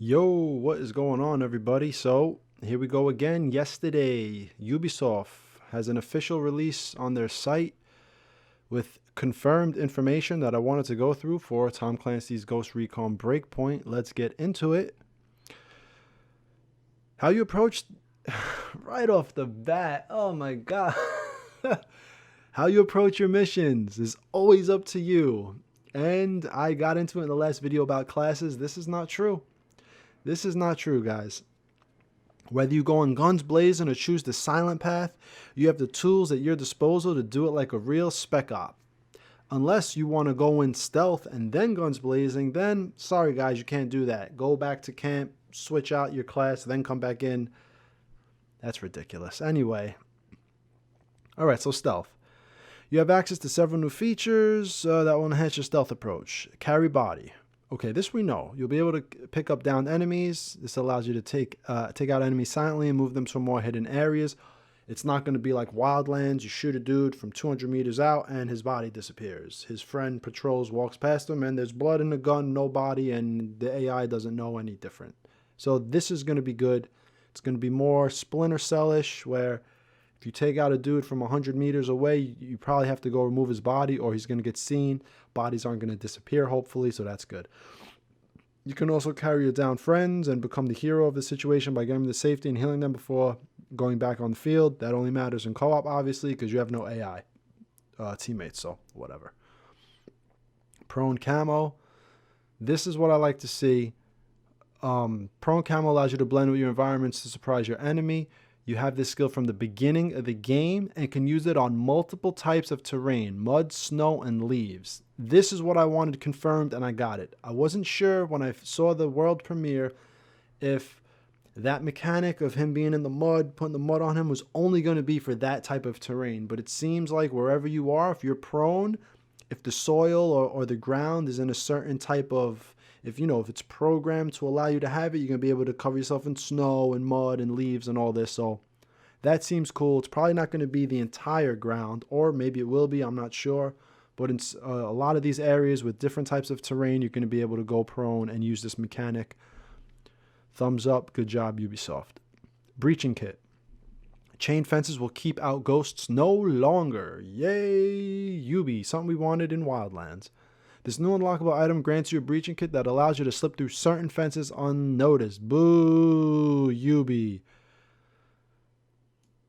Yo, what is going on, everybody? So, here we go again. Yesterday, Ubisoft has an official release on their site with confirmed information that I wanted to go through for Tom Clancy's Ghost Recon Breakpoint. Let's get into it. How you approach right off the bat. Oh my god. How you approach your missions is always up to you. And I got into it in the last video about classes. This is not true. This is not true, guys. Whether you go in guns blazing or choose the silent path, you have the tools at your disposal to do it like a real spec op. Unless you want to go in stealth and then guns blazing, then sorry guys, you can't do that. Go back to camp, switch out your class, then come back in. That's ridiculous. Anyway. Alright, so stealth. You have access to several new features that will enhance your stealth approach. Carry body. Okay, this we know. You'll be able to pick up downed enemies. This allows you to take out enemies silently and move them to more hidden areas. It's not going to be like Wildlands. You shoot a dude from 200 meters out and his body disappears. His friend patrols, walks past him, and there's blood in the gun, no body, and the AI doesn't know any different. So this is going to be good. It's going to be more Splinter Cell-ish, where if you take out a dude from 100 meters away, you probably have to go remove his body or he's going to get seen. Bodies aren't going to disappear, hopefully, so that's good. You can also carry your down friends and become the hero of the situation by getting them to safety and healing them before going back on the field. That only matters in co-op, obviously, because you have no AI teammates, so whatever. Prone camo. This is what I like to see. Prone camo allows you to blend with your environments to surprise your enemy. You have this skill from the beginning of the game and can use it on multiple types of terrain, mud, snow, and leaves. This is what I wanted confirmed, and I got it. I wasn't sure when I saw the world premiere if that mechanic of him being in the mud, putting the mud on him, was only going to be for that type of terrain. But it seems like wherever you are, if you're prone, if the soil or the ground is in a certain type of, if it's programmed to allow you to have it, you're going to be able to cover yourself in snow and mud and leaves and all this. So that seems cool. It's probably not going to be the entire ground, or maybe it will be, I'm not sure. But in a lot of these areas with different types of terrain, you're going to be able to go prone and use this mechanic. Thumbs up. Good job, Ubisoft. Breaching kit. Chain fences will keep out ghosts no longer. Yay, Ubi. Something we wanted in Wildlands. This new unlockable item grants you a breaching kit that allows you to slip through certain fences unnoticed. Boo, Ubi.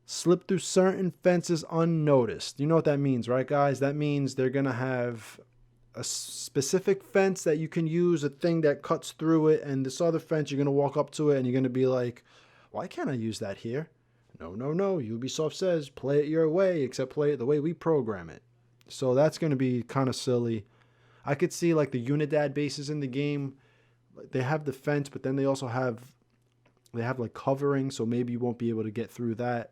Slip through certain fences unnoticed. You know what that means, right, guys? That means they're going to have a specific fence that you can use, a thing that cuts through it, and this other fence, you're going to walk up to it, and you're going to be like, why can't I use that here? No. Ubisoft says, play it your way, except play it the way we program it. So that's going to be kind of silly. I could see like the Unidad bases in the game. They have the fence, but then they also have like covering, so maybe you won't be able to get through that.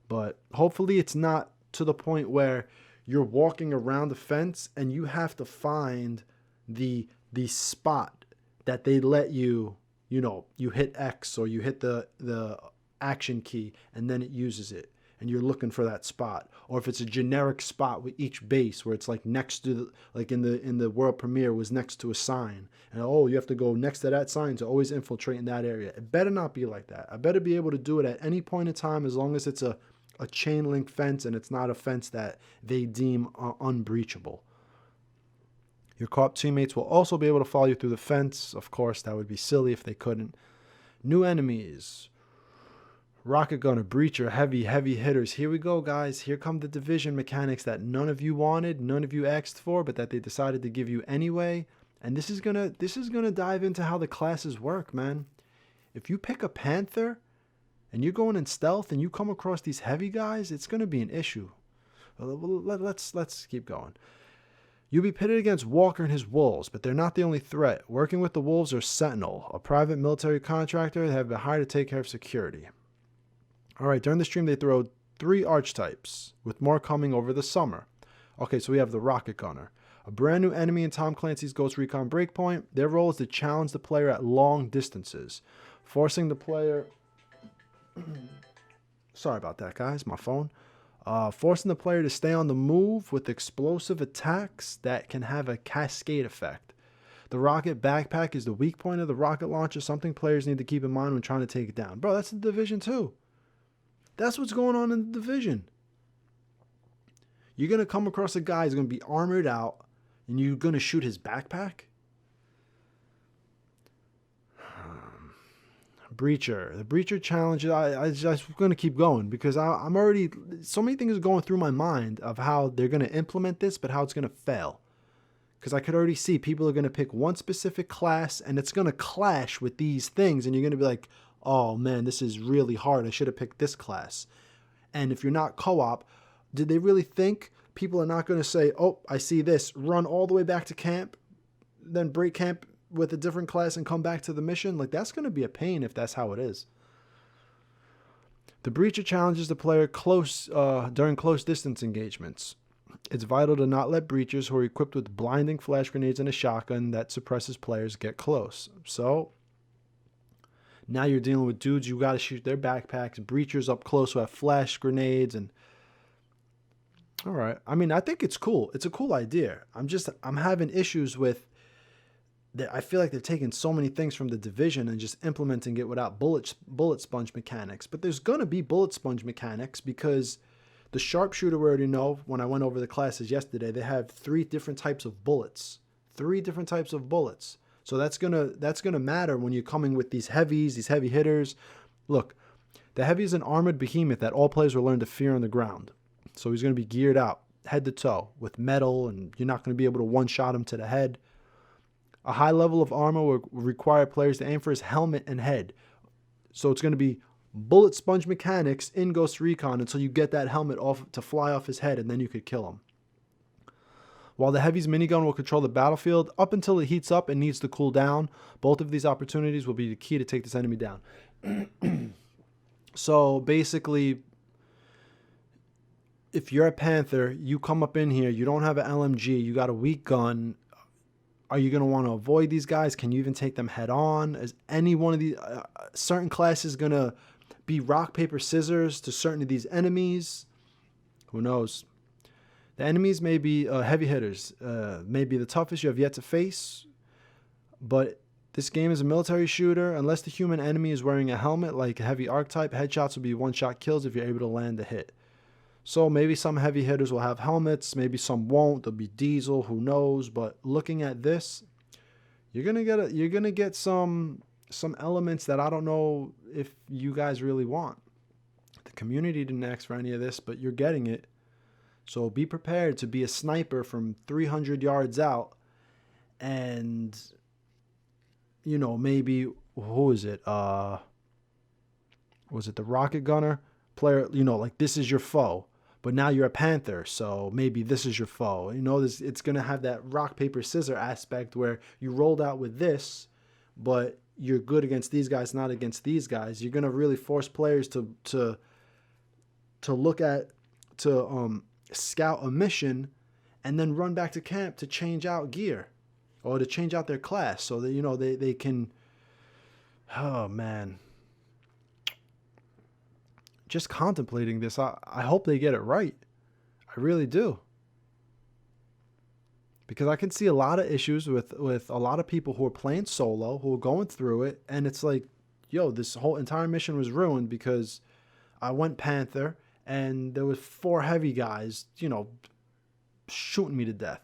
But hopefully it's not to the point where you're walking around the fence and you have to find the spot that they let you, you hit X or you hit the action key and then it uses it. And you're looking for that spot, or if it's a generic spot with each base where it's like next to like in the world premiere was next to a sign, and you have to go next to that sign to always infiltrate in that area. It better not be like that. I better be able to do it at any point in time, as long as it's a chain link fence and it's not a fence that they deem unbreachable. Your co-op teammates will also be able to follow you through the fence. Of course, that would be silly if they couldn't. New enemies. Rocket gunner, breacher, heavy hitters. Here we go, guys. Here come the division mechanics that none of you wanted, none of you asked for, but that they decided to give you anyway. And this is gonna dive into how the classes work, man. If you pick a Panther and you're going in stealth and you come across these heavy guys, it's gonna be an issue. Let's keep going. You'll be pitted against Walker and his wolves, but they're not the only threat. Working with the wolves are Sentinel, a private military contractor that have been hired to take care of security. All right, during the stream, they throw 3 archetypes, with more coming over the summer. Okay, so we have the Rocket Gunner, a brand new enemy in Tom Clancy's Ghost Recon Breakpoint. Their role is to challenge the player at long distances, forcing the player... Sorry about that, guys, my phone. Forcing the player to stay on the move with explosive attacks that can have a cascade effect. The rocket backpack is the weak point of the rocket launcher, something players need to keep in mind when trying to take it down. Bro, that's the Division 2. That's what's going on in the Division. You're going to come across a guy who's going to be armored out, and you're going to shoot his backpack? Breacher. The Breacher challenge, I just going to keep going because I'm already, so many things are going through my mind of how they're going to implement this, but how it's going to fail. Because I could already see people are going to pick one specific class and it's going to clash with these things. And you're going to be like, oh man, this is really hard. I should have picked this class. And if you're not co-op, did they really think people are not going to say, oh, I see this, run all the way back to camp, then break camp with a different class and come back to the mission? Like, that's going to be a pain if that's how it is. The Breacher challenges the player during close distance engagements. It's vital to not let breachers who are equipped with blinding flash grenades and a shotgun that suppresses players get close. So now you're dealing with dudes, you got to shoot their backpacks, breachers up close who have flash grenades. And all right, I mean, I think it's cool. It's a cool idea. I'm having issues with that. I feel like they're taking so many things from the Division and just implementing it without bullet sponge mechanics. But there's going to be bullet sponge mechanics because the Sharpshooter, we already know, when I went over the classes yesterday, they have 3 different types of bullets. 3 different types of bullets. So that's gonna matter when you're coming with these heavies, these heavy hitters. Look, the heavy is an armored behemoth that all players will learn to fear on the ground. So he's going to be geared out, head to toe, with metal, and you're not going to be able to one-shot him to the head. A high level of armor will require players to aim for his helmet and head. So it's going to be bullet sponge mechanics in Ghost Recon until you get that helmet off to fly off his head, and then you could kill him. While the heavy's minigun will control the battlefield up until it heats up and needs to cool down, both of these opportunities will be the key to take this enemy down. So basically, if you're a Panther, you come up in here, you don't have an LMG, you got a weak gun. Are you going to want to avoid these guys? Can you even take them head on? Is any one of these certain classes going to be rock, paper, scissors to certain of these enemies? Who knows? The enemies may be heavy hitters, maybe the toughest you have yet to face. But this game is a military shooter. Unless the human enemy is wearing a helmet like a heavy archetype, headshots will be one-shot kills if you're able to land the hit. So maybe some heavy hitters will have helmets, maybe some won't. There'll be diesel, who knows? But looking at this, you're gonna get some elements that I don't know if you guys really want. The community didn't ask for any of this, but you're getting it. So be prepared to be a sniper from 300 yards out, and you know, maybe who is it? Was it the rocket gunner player? You know, like, this is your foe. But now you're a Panther, so maybe this is your foe. You know, it's going to have that rock, paper, scissor aspect where you rolled out with this, but you're good against these guys, not against these guys. You're going to really force players to look at, to scout a mission and then run back to camp to change out gear or to change out their class so that, you know, they can, oh man. Just contemplating this, I hope they get it right. I really do. Because I can see a lot of issues with a lot of people who are playing solo, who are going through it, and it's like, yo, this whole entire mission was ruined because I went Panther, and there was 4 heavy guys, you know, shooting me to death.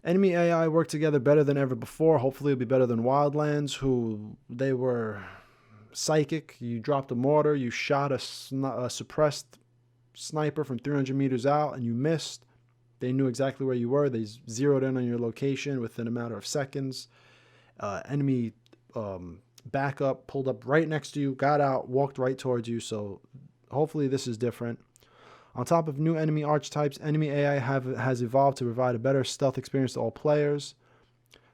Enemy AI worked together better than ever before. Hopefully it'll be better than Wildlands, who they were psychic. You dropped a mortar, you shot a suppressed sniper from 300 meters out, and you missed. They knew exactly where you were. They zeroed in on your location within a matter of seconds. Enemy backup pulled up right next to you, got out, walked right towards you. So hopefully this is different. On top of new enemy archetypes, enemy AI has evolved to provide a better stealth experience to all players.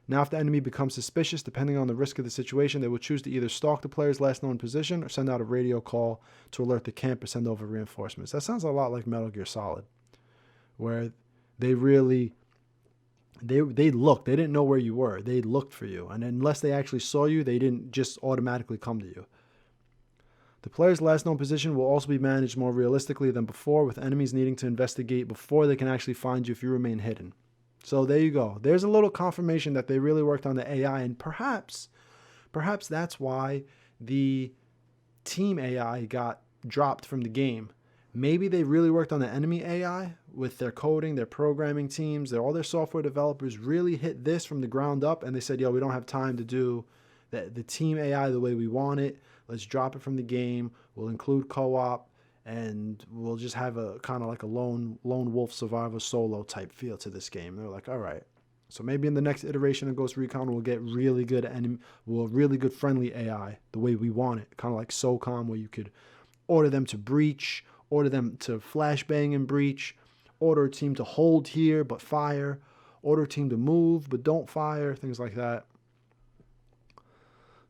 Now, if the enemy becomes suspicious, depending on the risk of the situation, they will choose to either stalk the player's last known position or send out a radio call to alert the camp or send over reinforcements. That sounds a lot like Metal Gear Solid, where they really, they looked. They didn't know where you were. They looked for you. And unless they actually saw you, they didn't just automatically come to you. The player's last known position will also be managed more realistically than before, with enemies needing to investigate before they can actually find you if you remain hidden. So there you go. There's a little confirmation that they really worked on the AI, and perhaps that's why the team AI got dropped from the game. Maybe they really worked on the enemy AI with their coding, their programming teams, all their software developers really hit this from the ground up, and they said, yo, we don't have time to do the team AI the way we want it. Let's drop it from the game. We'll include co-op, and we'll just have a kind of like a lone wolf survivor solo type feel to this game. They're like, all right. So maybe in the next iteration of Ghost Recon, we'll get really good really good friendly AI the way we want it. Kind of like SOCOM, where you could order them to breach, order them to flashbang and breach, order a team to hold here but fire, order a team to move but don't fire, things like that.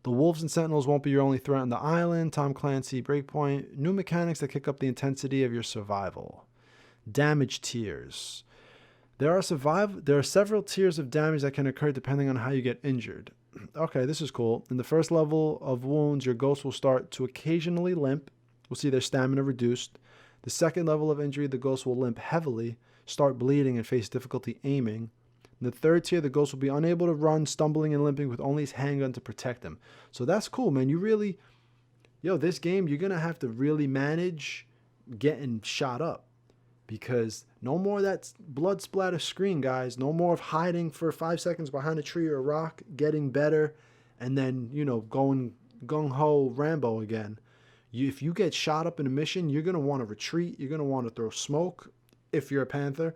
The Wolves and Sentinels won't be your only threat on the island. Tom Clancy Breakpoint. New mechanics that kick up the intensity of your survival. Damage tiers. There are several tiers of damage that can occur depending on how you get injured. Okay, this is cool. In the first level of wounds, your ghost will start to occasionally limp. We'll see their stamina reduced. The second level of injury, the ghost will limp heavily, start bleeding, and face difficulty aiming. In the third tier, the ghost will be unable to run, stumbling and limping with only his handgun to protect him. So that's cool, man. This game, you're going to have to really manage getting shot up. Because no more of that blood splatter screen, guys. No more of hiding for 5 seconds behind a tree or a rock, getting better, and then, going gung-ho Rambo again. If you get shot up in a mission, you're going to want to retreat. You're going to want to throw smoke if you're a Panther.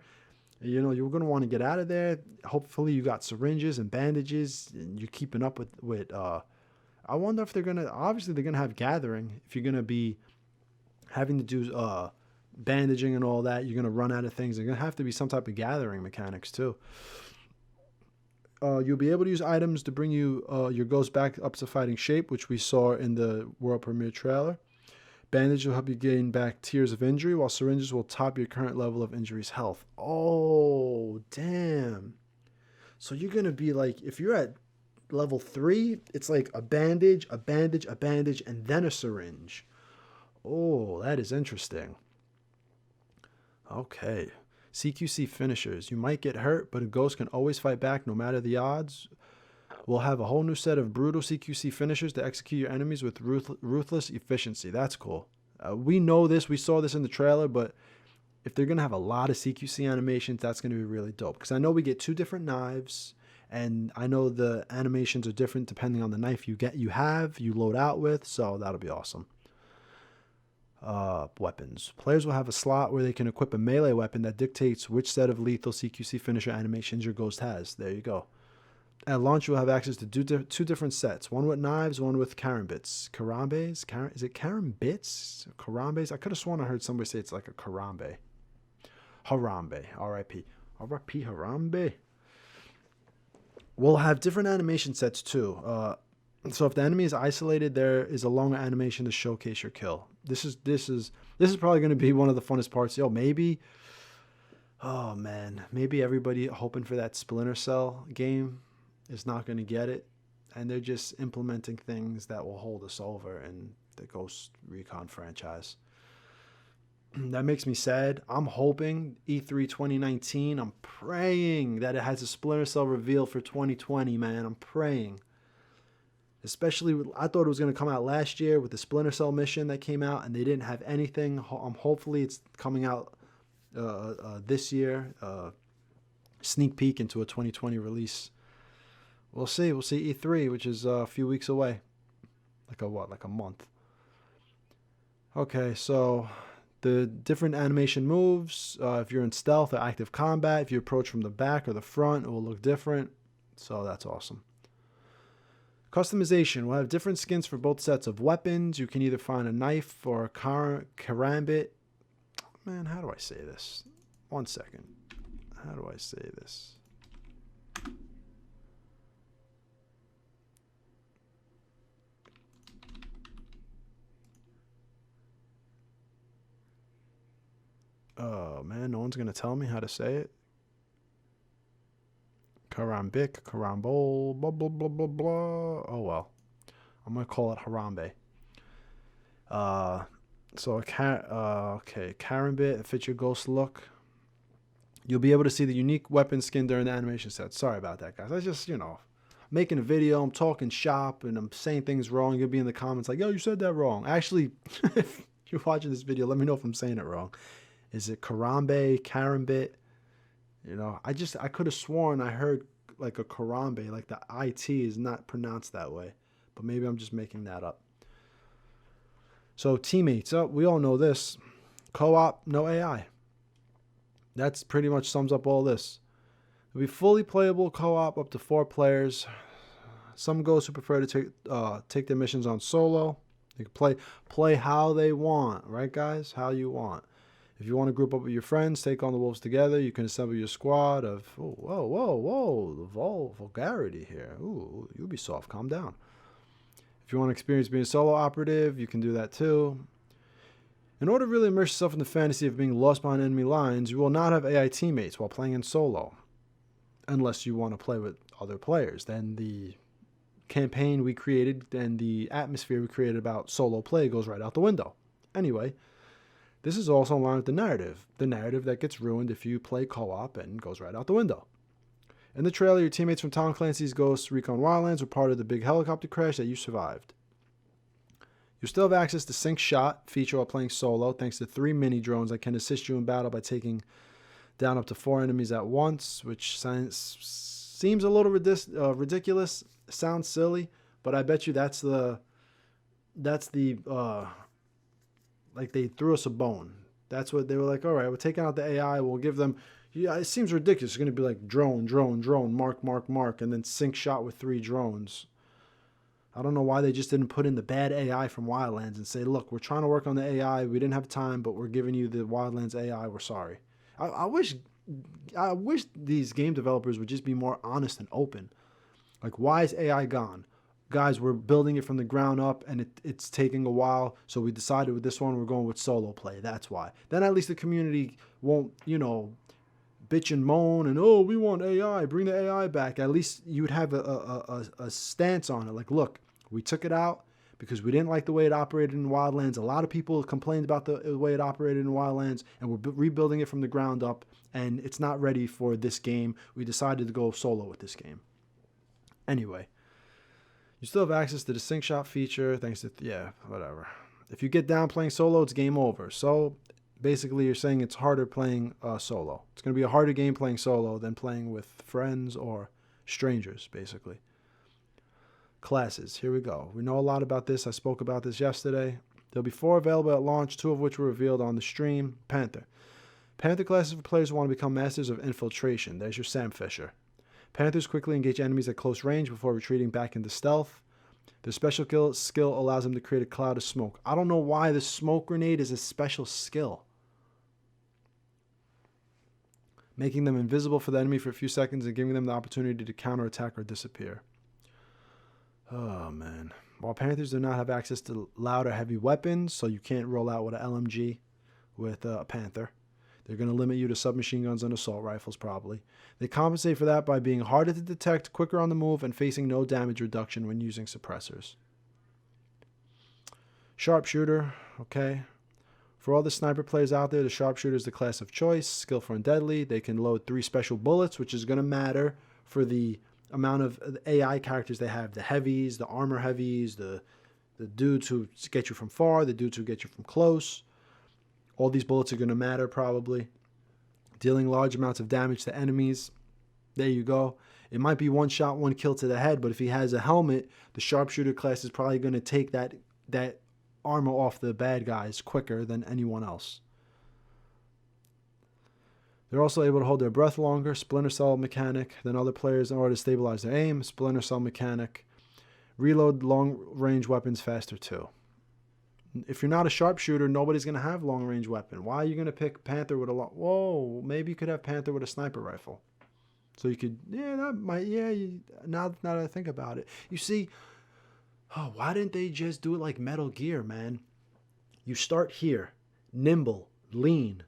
You're going to want to get out of there. Hopefully you got syringes and bandages and you're keeping up with I wonder if they're going to have gathering. If you're going to be having to do bandaging and all that, you're going to run out of things. There's going to have to be some type of gathering mechanics too. You'll be able to use items to bring you your ghost back up to fighting shape, which we saw in the world premiere trailer. Bandage will help you gain back tiers of injury, while syringes will top your current level of injury's health. Oh, damn. So you're going to be like, if you're at level 3, it's like a bandage, and then a syringe. Oh, that is interesting. Okay. CQC finishers. You might get hurt, but a ghost can always fight back no matter the odds. We'll have a whole new set of brutal CQC finishers to execute your enemies with ruthless efficiency. That's cool. We know this. We saw this in the trailer, but if they're going to have a lot of CQC animations, that's going to be really dope. Because I know we get 2 different knives, and I know the animations are different depending on the knife you load out with, so that'll be awesome. Weapons. Players will have a slot where they can equip a melee weapon that dictates which set of lethal CQC finisher animations your ghost has. There you go. At launch, you'll have access to 2 different sets. One with knives, one with karambits. Karambes? Is it karambits? Karambes? I could have sworn I heard somebody say it's like a karambe. Harambe. R.I.P. R.I.P. Harambe. We'll have different animation sets too. So if the enemy is isolated, there is a longer animation to showcase your kill. This is probably going to be one of the funnest parts. Maybe everybody hoping for that Splinter Cell game is not going to get it, and they're just implementing things that will hold us over in the Ghost Recon franchise. That makes me sad. I'm hoping E3 2019, I'm praying that it has a Splinter Cell reveal for 2020, man. I'm praying. Especially, I thought it was going to come out last year with the Splinter Cell mission that came out, and they didn't have anything. Hopefully it's coming out this year. Sneak peek into a 2020 release. We'll see. We'll see E3, which is a few weeks away. Like a month. Okay, so the different animation moves. If you're in stealth or active combat, if you approach from the back or the front, it will look different. So that's awesome. Customization. We'll have different skins for both sets of weapons. You can either find a knife or a karambit. Man, how do I say this? 1 second. How do I say this? Oh, man, no one's going to tell me how to say it. Karambik, karambol, blah, blah, blah, blah, blah. Oh, well. I'm going to call it Harambe. So, okay, karambit, it fits your ghost look. You'll be able to see the unique weapon skin during the animation set. Sorry about that, guys. I just, making a video. I'm talking shop and I'm saying things wrong. You'll be in the comments like, yo, you said that wrong. Actually, if you're watching this video, let me know if I'm saying it wrong. Is it Karambit, Karambit? I could have sworn I heard like a Karambit, like the IT is not pronounced that way. But maybe I'm just making that up. So teammates, we all know this. Co-op, no AI. That's pretty much sums up all this. It'll be fully playable co-op up to 4 players. Some ghosts who prefer to take their missions on solo. They can play how they want, right, guys? How you want. If you want to group up with your friends, take on the wolves together, you can assemble your squad of... Oh, whoa, the vulgarity here. Ooh, Ubisoft, calm down. If you want to experience being a solo operative, you can do that too. In order to really immerse yourself in the fantasy of being lost behind enemy lines, you will not have AI teammates while playing in solo. Unless you want to play with other players. Then the campaign we created and the atmosphere we created about solo play goes right out the window. Anyway, this is also in line with the narrative that gets ruined if you play co-op and goes right out the window. In the trailer, your teammates from Tom Clancy's Ghost Recon Wildlands were part of the big helicopter crash that you survived. You still have access to Sync Shot feature while playing solo, thanks to 3 mini drones that can assist you in battle by taking down up to 4 enemies at once, which seems a little ridiculous, sounds silly, but I bet you that's the like they threw us a bone. That's what they were like, all right, we're taking out the AI, we'll give them, it seems ridiculous. It's going to be like drone, mark, and then Sync Shot with 3 drones. I don't know why they just didn't put in the bad AI from Wildlands and say, look, we're trying to work on the AI. We didn't have time, but we're giving you the Wildlands AI. We're sorry. I wish these game developers would just be more honest and open. Like, why is AI gone? Guys, we're building it from the ground up, and it's taking a while, so we decided with this one we're going with solo play. That's why. Then at least the community won't, bitch and moan and, oh, we want AI, bring the AI back. At least you would have a stance on it. Like, look, we took it out because we didn't like the way it operated in Wildlands. A lot of people complained about the way it operated in Wildlands, and we're rebuilding it from the ground up, and it's not ready for this game. We decided to go solo with this game. Anyway, you still have access to the Sync Shot feature, thanks to, whatever. If you get down playing solo, it's game over. So basically, you're saying it's harder playing solo. It's going to be a harder game playing solo than playing with friends or strangers, basically. Classes, here we go. We know a lot about this. I spoke about this yesterday. There'll be 4 available at launch, 2 of which were revealed on the stream. Panther. Panther classes for players who want to become masters of infiltration. There's your Sam Fisher. Panthers quickly engage enemies at close range before retreating back into stealth. Their special skill allows them to create a cloud of smoke. I don't know why the smoke grenade is a special skill. Making them invisible for the enemy for a few seconds and giving them the opportunity to counterattack or disappear. Oh, man. While Panthers do not have access to loud or heavy weapons, so you can't roll out with an LMG with a Panther. They're going to limit you to submachine guns and assault rifles, probably. They compensate for that by being harder to detect, quicker on the move, and facing no damage reduction when using suppressors. Sharpshooter, okay. For all the sniper players out there, the Sharpshooter is the class of choice, skillful and deadly. They can load 3 special bullets, which is going to matter for the amount of AI characters they have. The heavies, the armor heavies, the dudes who get you from far, the dudes who get you from close. All these bullets are going to matter probably. Dealing large amounts of damage to enemies. There you go. It might be 1 shot, 1 kill to the head, but if he has a helmet, the Sharpshooter class is probably going to take that armor off the bad guys quicker than anyone else. They're also able to hold their breath longer, Splinter Cell mechanic, than other players in order to stabilize their aim, Splinter Cell mechanic. Reload long-range weapons faster too. If you're not a sharpshooter, nobody's going to have long-range weapon. Why are you going to pick Panther with a long... Whoa, maybe you could have Panther with a sniper rifle. So you could... now that I think about it. You see, why didn't they just do it like Metal Gear, man? You start here, nimble, lean,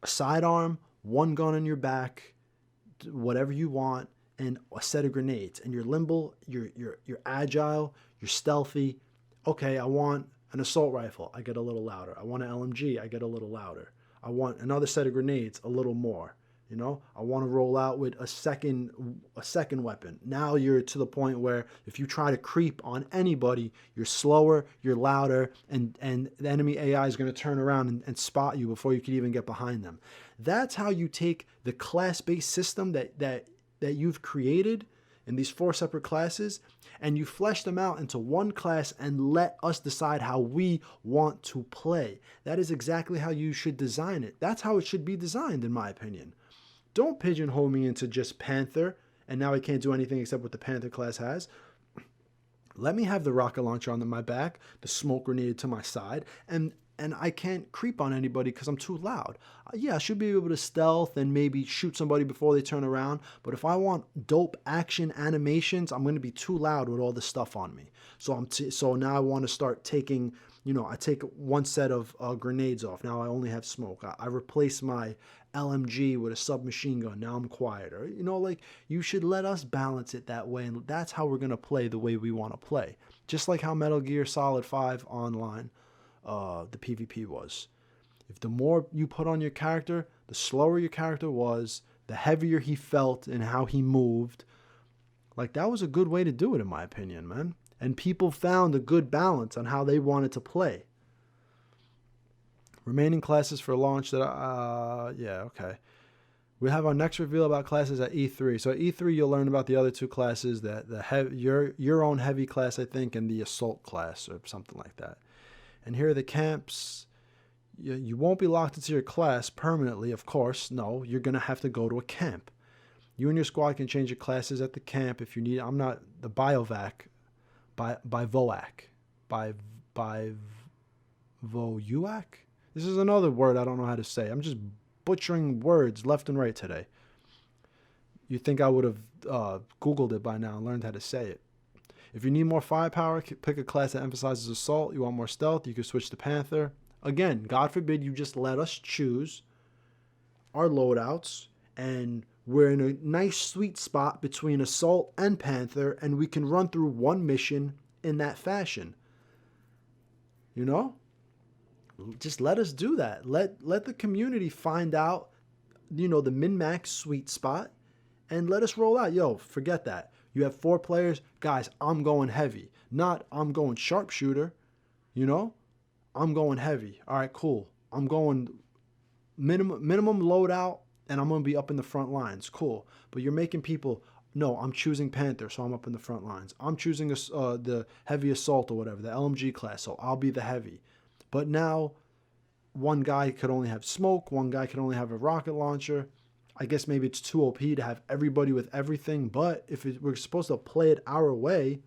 a sidearm, 1 gun on your back, whatever you want, and a set of grenades. And you're limble, you're agile, you're stealthy. Okay, I want an assault rifle, I get a little louder. I want an LMG, I get a little louder. I want another set of grenades, a little more. You know, I want to roll out with a second weapon. Now you're to the point where if you try to creep on anybody, you're slower, you're louder, and the enemy AI is going to turn around and spot you before you can even get behind them. That's how you take the class-based system that you've created in these 4 separate classes, and you flesh them out into one class and let us decide how we want to play. That is exactly how you should design it. That's how it should be designed, in my opinion. Don't pigeonhole me into just Panther, and now I can't do anything except what the Panther class has. Let me have the rocket launcher on my back, the smoke grenade to my side, and I can't creep on anybody because I'm too loud. Yeah, I should be able to stealth and maybe shoot somebody before they turn around, but if I want dope action animations, I'm going to be too loud with all this stuff on me. So now I want to start taking, I take one set of grenades off. Now I only have smoke. I replace my LMG with a submachine gun. Now I'm quieter. Like, you should let us balance it that way, and that's how we're going to play the way we want to play. Just like how Metal Gear Solid 5 Online, the PvP was. If the more you put on your character, the slower your character was, the heavier he felt and how he moved. Like, that was a good way to do it, in my opinion, man. And people found a good balance on how they wanted to play. Remaining classes for launch that, okay. We have our next reveal about classes at E3. So at E3, you'll learn about the other 2 classes, your own heavy class, I think, and the assault class or something like that. And here are the camps. You won't be locked into your class permanently, of course. No, you're going to have to go to a camp. You and your squad can change your classes at the camp if you need. I'm not the Bivouac. This is another word I don't know how to say. I'm just butchering words left and right today. You'd think I would have Googled it by now and learned how to say it. If you need more firepower, pick a class that emphasizes assault. You want more stealth, you can switch to Panther. Again, God forbid you just let us choose our loadouts, and we're in a nice sweet spot between assault and Panther, and we can run through one mission in that fashion. Just let us do that. Let the community find out, the min-max sweet spot, and let us roll out. Yo, forget that. You have 4 players. Guys, I'm going heavy. Not I'm going sharpshooter. I'm going heavy. All right, cool. I'm going minimum loadout, and I'm going to be up in the front lines. Cool. But you're making people, no, I'm choosing Panther, so I'm up in the front lines. I'm choosing the heavy assault or whatever, the LMG class, so I'll be the heavy. But now one guy could only have smoke. One guy could only have a rocket launcher. I guess maybe it's too OP to have everybody with everything, but if we're supposed to play it our way,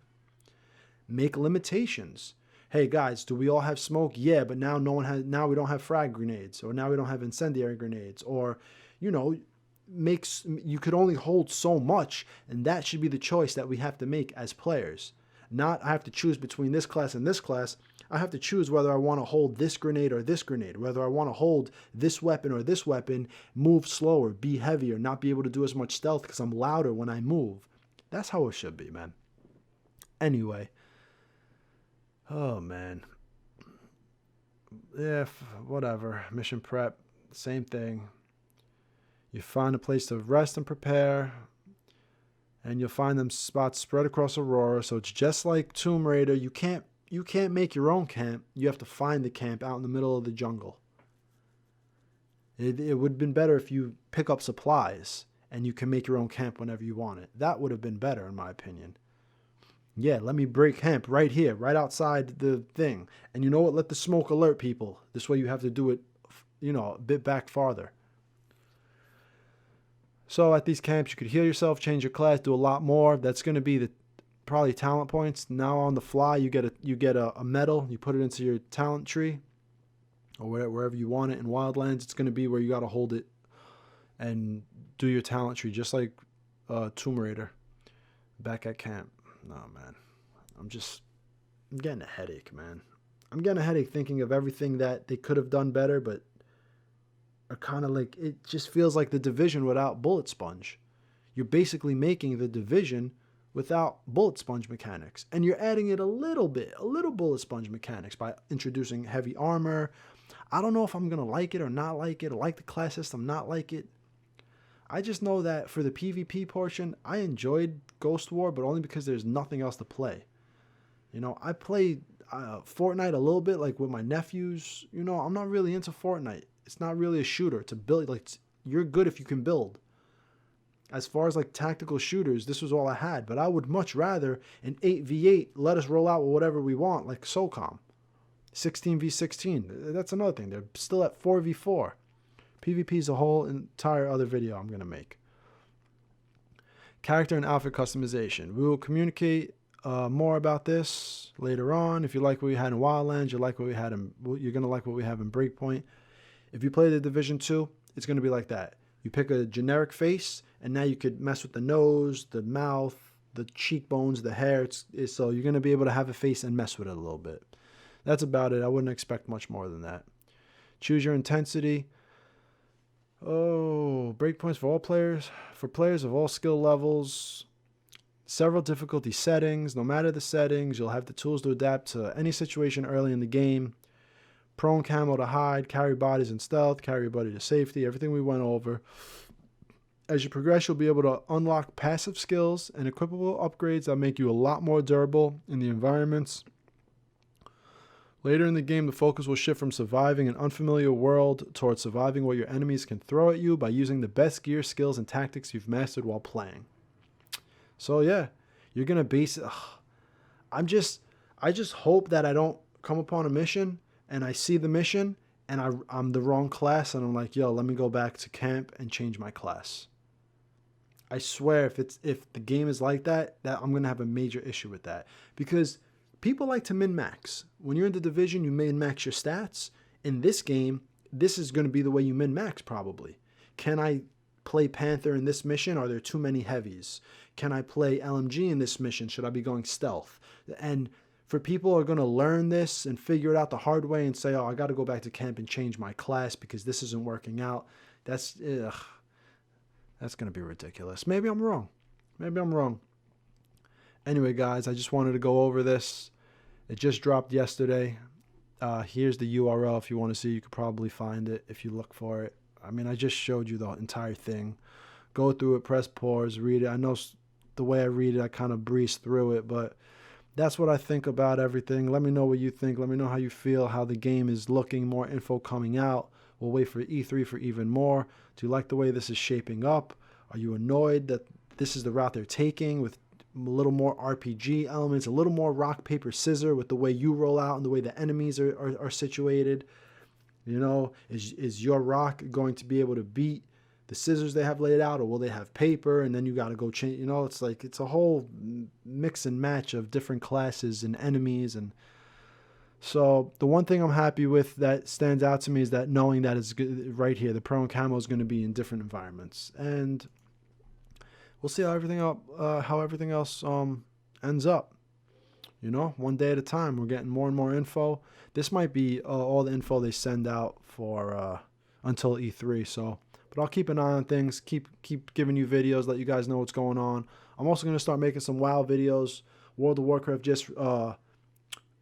make limitations. Hey guys, do we all have smoke? Yeah, but now now we don't have frag grenades, or now we don't have incendiary grenades, or you could only hold so much, and that should be the choice that we have to make as players. Not I have to choose between this class and this class. I have to choose whether I want to hold this grenade or this grenade, whether I want to hold this weapon or this weapon, move slower, be heavier, not be able to do as much stealth because I'm louder when I move. That's how it should be, man. Anyway. Oh, man. Yeah, whatever. Mission prep, same thing. You find a place to rest and prepare, and you'll find them spots spread across Aurora. So it's just like Tomb Raider. You can't make your own camp. You have to find the camp out in the middle of the jungle. It would have been better if you pick up supplies and you can make your own camp whenever you want it. That would have been better, in my opinion. Yeah, let me break camp right here, right outside the thing. And you know what? Let the smoke alert people. This way you have to do it, a bit back farther. So at these camps, you could heal yourself, change your class, do a lot more. That's going to be probably talent points. Now on the fly, you get a medal. You put it into your talent tree, or wherever you want it. In Wildlands, it's going to be where you got to hold it and do your talent tree, just like Tomb Raider back at camp. No, man. I'm getting a headache, man. I'm getting a headache thinking of everything that they could have done better, but are kind of like, it just feels like the Division without bullet sponge. You're basically making the Division without bullet sponge mechanics, and you're adding it a little bullet sponge mechanics by introducing heavy armor. I don't know if I'm going to like it or not like it, or like the class system, not like it. I just know that for the PvP portion, I enjoyed Ghost War, but only because there's nothing else to play. You know, I play Fortnite a little bit, like with my nephews. You know, I'm not really into Fortnite. It's not really a shooter. It's a build. Like, you're good if you can build. As far as like tactical shooters, this was all I had. But I would much rather an 8v8 let us roll out with whatever we want, like SOCOM. 16v16. That's another thing. They're still at 4v4. PvP is a whole entire other video I'm going to make. Character and outfit customization. We will communicate more about this later on. If you like what we had in Wildlands, you're going to like what we have in Breakpoint. If you play the Division 2, it's going to be like that. You pick a generic face, and now you could mess with the nose, the mouth, the cheekbones, the hair. So you're going to be able to have a face and mess with it a little bit. That's about it. I wouldn't expect much more than that. Choose your intensity. Oh, breakpoints for all players. For players of all skill levels. Several difficulty settings. No matter the settings, you'll have the tools to adapt to any situation early in the game. Prone camo to hide, carry bodies in stealth, carry your body to safety, everything we went over. As you progress, you'll be able to unlock passive skills and equipable upgrades that make you a lot more durable in the environments. Later in the game, the focus will shift from surviving an unfamiliar world towards surviving what your enemies can throw at you by using the best gear, skills, and tactics you've mastered while playing. So yeah, you're going to base it. I just hope that I don't come upon a mission and I see the mission and I'm the wrong class and I'm like, yo, let me go back to camp and change my class. I swear if the game is like that I'm going to have a major issue with that, because people like to min-max. When you're in the Division, you min-max your stats. In this game, this is going to be the way you min-max probably. Can I play Panther in this mission? Are there too many heavies? Can I play LMG in this mission? Should I be going stealth? And for people who are going to learn this and figure it out the hard way and say, oh, I got to go back to camp and change my class because this isn't working out. That's going to be ridiculous. Maybe I'm wrong. Anyway, guys, I just wanted to go over this. It just dropped yesterday. Here's the URL if you want to see. You could probably find it if you look for it. I mean, I just showed you the entire thing. Go through it, press pause, read it. I know the way I read it, I kind of breeze through it, but that's what I think about everything. Let me know what you think. Let me know how you feel, how the game is looking, more info coming out. We'll wait for E3 for even more. Do you like the way this is shaping up? Are you annoyed that this is the route they're taking with a little more RPG elements, a little more rock, paper, scissors with the way you roll out and the way the enemies are situated? You know, is your rock going to be able to beat the scissors they have laid out, or will they have paper and then you got to go change? You know, it's like it's a whole mix and match of different classes and enemies. And so the one thing I'm happy with that stands out to me is that knowing that it's good right here, the prone camo is going to be in different environments, and we'll see how everything else ends up. You know, one day at a time. We're getting more and more info. This might be all the info they send out for until E3. So, but I'll keep an eye on things. Keep giving you videos, let you guys know what's going on. I'm also going to start making some WoW videos. World of Warcraft just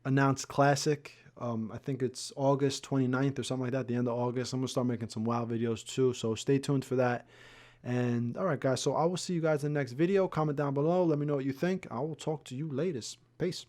announced Classic. I think it's August 29th or something like that, the end of August. I'm going to start making some WoW videos too. So stay tuned for that. And all right, guys. So I will see you guys in the next video. Comment down below. Let me know what you think. I will talk to you later. Peace.